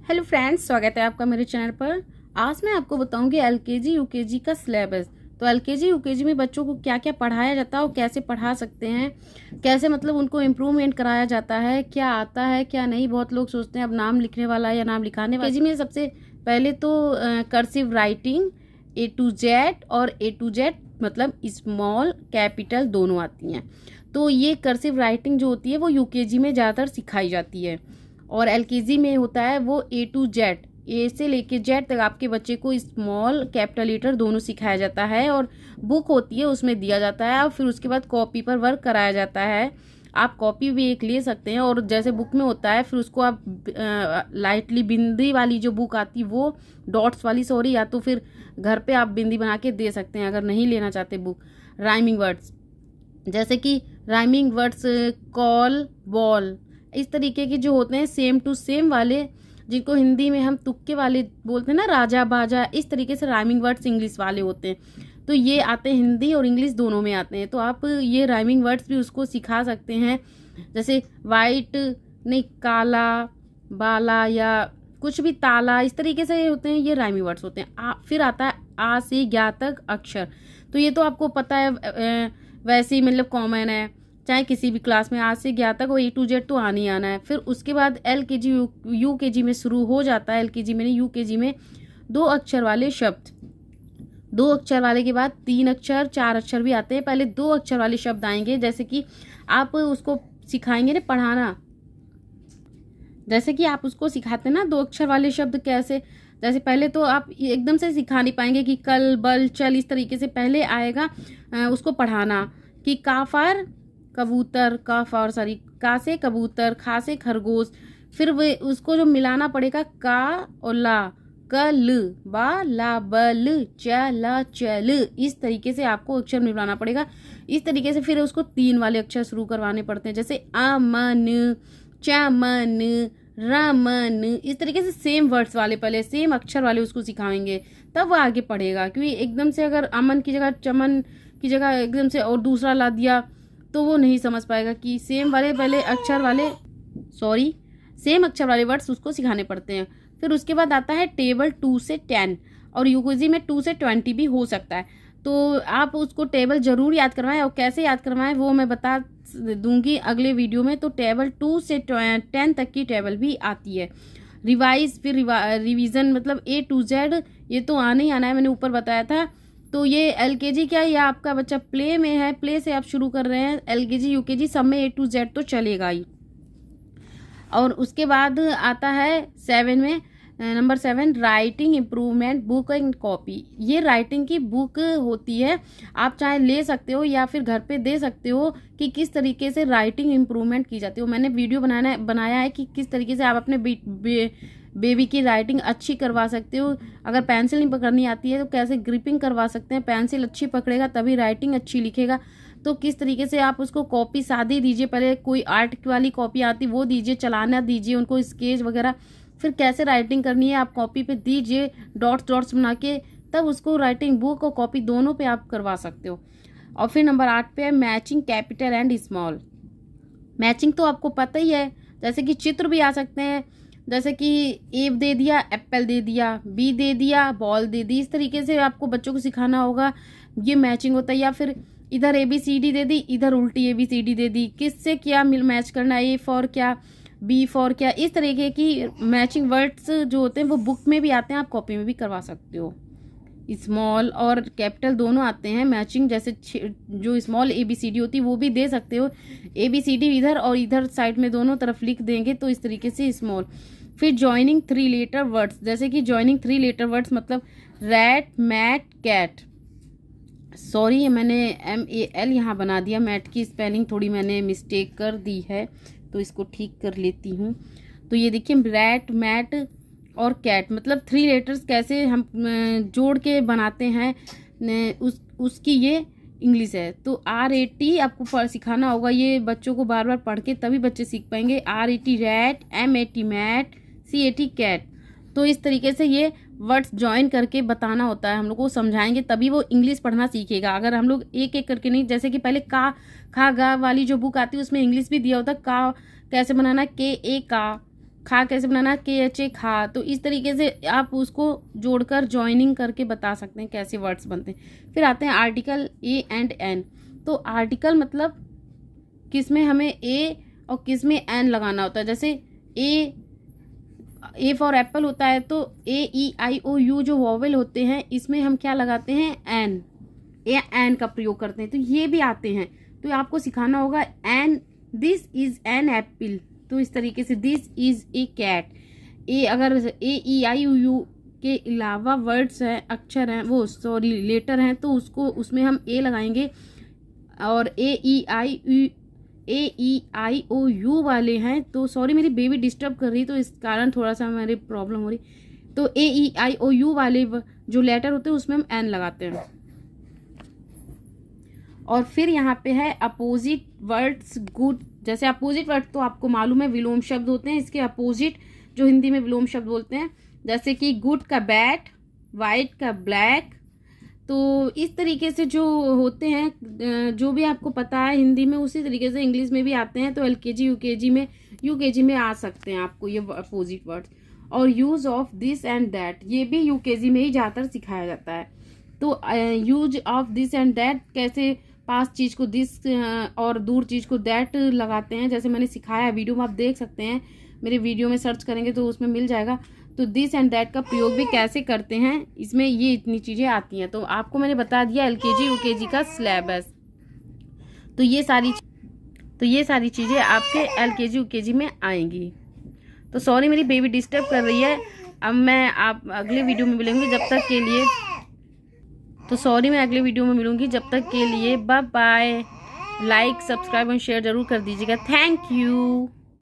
Hello friends, स्वागत है आपका मेरे चैनल पर। आज मैं आपको बताऊंगी एलकेजी यूकेजी का सिलेबस। तो एलकेजी यूकेजी में बच्चों को क्या क्या पढ़ाया जाता है और कैसे पढ़ा सकते हैं, कैसे मतलब उनको इम्प्रूवमेंट कराया जाता है, क्या आता है क्या नहीं। बहुत लोग सोचते हैं अब नाम लिखने वाला है या नाम लिखाने वाला। एलकेजी में सबसे पहले तो cursive writing A to Z और A to Z मतलब स्मॉल कैपिटल दोनों आती हैं। तो ये कर्सिव राइटिंग जो होती है वो यूकेजी में ज़्यादातर सिखाई जाती है और एलकेजी में होता है वो A to Z, ए से लेके जेड तक आपके बच्चे को स्मॉल कैपिटल लेटर दोनों सिखाया जाता है और बुक होती है उसमें दिया जाता है और फिर उसके बाद कॉपी पर वर्क कराया जाता है। आप कॉपी भी एक ले सकते हैं और जैसे बुक में होता है फिर उसको आप लाइटली बिंदी वाली जो बुक आती है वो डॉट्स वाली सॉरी, या तो फिर घर पे आप बिंदी बना के दे सकते हैं अगर नहीं लेना चाहते बुक। राइमिंग वर्ड्स जैसे कि राइमिंग वर्ड्स कॉल बॉल इस तरीके के जो होते हैं सेम टू सेम वाले, जिनको हिंदी में हम तुक्के वाले बोलते हैं ना, राजा बाजा, इस तरीके से राइमिंग वर्ड्स इंग्लिश वाले होते हैं। तो ये आते हैं हिंदी और इंग्लिश दोनों में आते हैं। तो आप ये राइमिंग वर्ड्स भी उसको सिखा सकते हैं, जैसे वाइट नहीं काला बाला या कुछ भी ताला, इस तरीके से होते हैं, ये राइमिंग वर्ड्स होते हैं। फिर आता है आ से ज्ञा तक अक्षर। तो ये तो आपको पता है, वैसे ही मतलब कॉमन है, चाहे किसी भी क्लास में आज से ज्ञा तक वो A to Z तो आना ही आना है। फिर उसके बाद एलकेजी यूकेजी में शुरू हो जाता है, एलकेजी में नहीं यूकेजी में 2 अक्षर वाले शब्द। 2 अक्षर वाले के बाद 3 अक्षर 4 अक्षर भी आते हैं। पहले 2 अक्षर वाले शब्द आएंगे, जैसे कि आप उसको सिखाएंगे ना पढ़ाना, जैसे कि आप उसको सिखाते ना 2 अक्षर वाले शब्द कैसे, जैसे पहले तो आप एकदम से सिखा नहीं पाएंगे कि कल बल चल, इस तरीके से पहले आएगा उसको पढ़ाना कि काफार कबूतर, का से कबूतर, खा से खरगोश, फिर वे उसको जो मिलाना पड़ेगा का और ला, कल बा ला बल चला चल, इस तरीके से आपको अक्षर मिलाना पड़ेगा। इस तरीके से फिर उसको 3 वाले अक्षर शुरू करवाने पड़ते हैं, जैसे अमन चमन रमन, इस तरीके से सेम वर्ड्स वाले पहले सेम अक्षर वाले उसको सिखाएंगे, तब वो आगे पढ़ेगा। क्योंकि एकदम से अगर अमन की जगह चमन की जगह एकदम से और दूसरा ला दिया तो वो नहीं समझ पाएगा कि सेम अक्षर वाले वर्ड्स उसको सिखाने पड़ते हैं। फिर उसके बाद आता है टेबल 2 से 10 और यूकेजी में 2 से 20 भी हो सकता है। तो आप उसको टेबल जरूर याद करवाएं और कैसे याद करवाएं वो मैं बता दूंगी अगले वीडियो में। तो टेबल 2 से 10 तक की टेबल भी आती है। रिवाइज फिर रिवीजन मतलब A to Z, ये तो आना ही आना है, मैंने ऊपर बताया था। तो ये एलकेजी क्या है, या आपका बच्चा प्ले में है, प्ले से आप शुरू कर रहे हैं, एलकेजी यूकेजी सब में A to Z तो चलेगा ही। और उसके बाद आता है 7 में number 7 writing improvement book and copy. ये राइटिंग की बुक होती है, आप चाहे ले सकते हो या फिर घर पे दे सकते हो कि किस तरीके से राइटिंग इम्प्रूवमेंट की जाती है। मैंने वीडियो बनाया है कि किस तरीके से आप अपने बेबी की राइटिंग अच्छी करवा सकते हो। अगर पेंसिल नहीं पकड़नी आती है तो कैसे ग्रिपिंग करवा सकते हैं, पेंसिल अच्छी पकड़ेगा तभी राइटिंग अच्छी लिखेगा। तो किस तरीके से आप उसको कॉपी सादी दीजिए, पहले कोई आर्ट वाली कॉपी आती वो दीजिए, चलाना दीजिए उनको, स्केच वगैरह, फिर कैसे राइटिंग करनी है आप कॉपी पे दीजिए डॉट्स बना के, तब उसको राइटिंग बुक और कॉपी दोनों पे आप करवा सकते हो। और फिर नंबर 8 पे है matching capital and small. Matching तो आपको पता ही है, जैसे कि चित्र भी आ सकते हैं, जैसे कि ए दे दिया एप्पल दे दिया, बी दे दिया बॉल दे दी, इस तरीके से आपको बच्चों को सिखाना होगा, ये मैचिंग होता है। या फिर इधर ABCD दे दी, इधर उल्टी ABCD दे दी, किससे क्या मैच करना है, A फॉर क्या B फॉर क्या, इस तरीके की मैचिंग वर्ड्स जो होते हैं वो बुक में भी आते हैं, आप कॉपी में भी करवा सकते हो। स्मॉल और कैपिटल दोनों आते हैं मैचिंग, जैसे जो स्मॉल ABCD होती है वो भी दे सकते हो, ABCD इधर और इधर साइड में दोनों तरफ लिख देंगे, तो इस तरीके से स्मॉल। फिर जॉइनिंग 3 लेटर वर्ड्स, जैसे कि जॉइनिंग 3 लेटर वर्ड्स मतलब रैट मैट कैट, सॉरी मैंने MAL यहाँ बना दिया, मैट की स्पेलिंग थोड़ी मैंने मिस्टेक कर दी है तो इसको ठीक कर लेती हूँ। तो ये देखिए रैट मैट और कैट मतलब 3 लेटर्स कैसे हम जोड़ के बनाते हैं, उसकी ये इंग्लिश है। तो RAT आपको सिखाना होगा, ये बच्चों को बार बार पढ़ के तभी बच्चे सीख पाएंगे। RAT rat, MAT mat, CAT cat. तो इस तरीके से ये वर्ड्स ज्वाइन करके बताना होता है, हम लोग को समझाएंगे तभी वो इंग्लिश पढ़ना सीखेगा। अगर हम लोग एक एक करके नहीं, जैसे कि पहले का खा गा वाली जो बुक आती है उसमें इंग्लिश भी दिया होता है, का कैसे बनाना, KA का, खा कैसे बनाना, KHA खा। तो इस तरीके से आप उसको जोड़कर जॉइनिंग करके बता सकते हैं कैसे वर्ड्स बनते हैं। फिर आते हैं आर्टिकल A एंड N। तो आर्टिकल मतलब किस में हमें A और किस में N लगाना होता है। जैसे A फॉर एप्पल होता है तो AEIOU जो वॉवेल होते हैं इसमें हम क्या लगाते हैं, N, एन का प्रयोग करते हैं। तो ये भी आते हैं, तो आपको सिखाना होगा an, this is an apple. तो इस तरीके से दिस इज ए कैट। अगर AEIOU के अलावा वर्ड्स हैं, अक्षर हैं, वो सॉरी लेटर हैं, तो उसमें हम A लगाएंगे। और AEIOU वाले हैं तो सॉरी मेरी बेबी डिस्टर्ब कर रही तो इस कारण थोड़ा सा मेरी प्रॉब्लम हो रही। तो AEIOU वाले जो लेटर होते हैं उसमें हम N लगाते हैं। और फिर यहाँ पे है अपोजिट वर्ड्स गुड। जैसे अपोजिट वर्ड तो आपको मालूम है विलोम शब्द होते हैं, इसके अपोजिट जो हिंदी में विलोम शब्द बोलते हैं, जैसे कि गुड का बैड, वाइट का ब्लैक। तो इस तरीके से जो होते हैं, जो भी आपको पता है हिंदी में उसी तरीके से इंग्लिश में भी आते हैं। तो LKG UKG में आ सकते हैं आपको ये अपोजिट वर्ड्स। और use of this and that, ये भी UKG में ही ज़्यादातर सिखाया जाता है। तो use of this and that, कैसे पास चीज़ को दिस और दूर चीज़ को दैट लगाते हैं, जैसे मैंने सिखाया वीडियो में, आप देख सकते हैं मेरे वीडियो में सर्च करेंगे तो उसमें मिल जाएगा। तो दिस एंड दैट का प्रयोग भी कैसे करते हैं, इसमें ये इतनी चीज़ें आती हैं। तो आपको मैंने बता दिया LKG UKG का सिलेबस। तो ये सारी चीज़ें आपके LKG UKG में आएंगी। तो सॉरी मेरी बेबी डिस्टर्ब कर रही है। अब मैं अगले वीडियो में मिलूंगी, जब तक के लिए मैं अगले वीडियो में मिलूंगी। जब तक के लिए बाय बाय। लाइक सब्सक्राइब और शेयर जरूर कर दीजिएगा। Thank you.